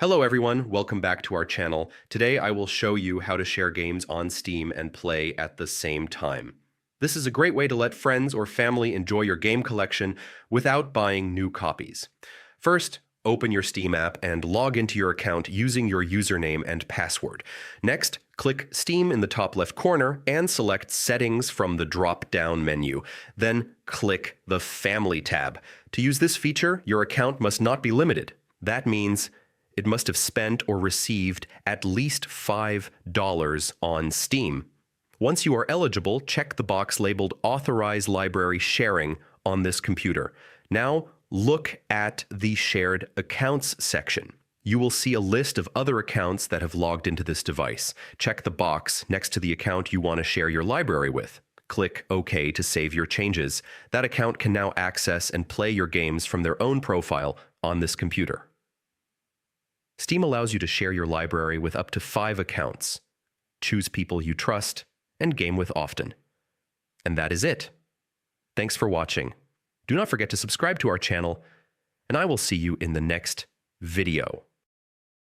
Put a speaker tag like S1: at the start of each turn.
S1: Hello everyone, welcome back to our channel. Today I will show you how to share games on Steam and play at the same time. This is a great way to let friends or family enjoy your game collection without buying new copies. First, open your Steam app and log into your account using your username and password. Next, click Steam in the top left corner and select Settings from the drop-down menu. Then click the Family tab. To use this feature, your account must not be limited. That means it must have spent or received at least $5 on Steam. Once you are eligible, check the box labeled Authorize Library Sharing on this computer. Now, look at the Shared Accounts section. You will see a list of other accounts that have logged into this device. Check the box next to the account you want to share your library with. Click OK to save your changes. That account can now access and play your games from their own profile on this computer. Steam allows you to share your library with up to 5 accounts. Choose people you trust and game with often. And that is it. Thanks for watching. Do not forget to subscribe to our channel, and I will see you in the next video.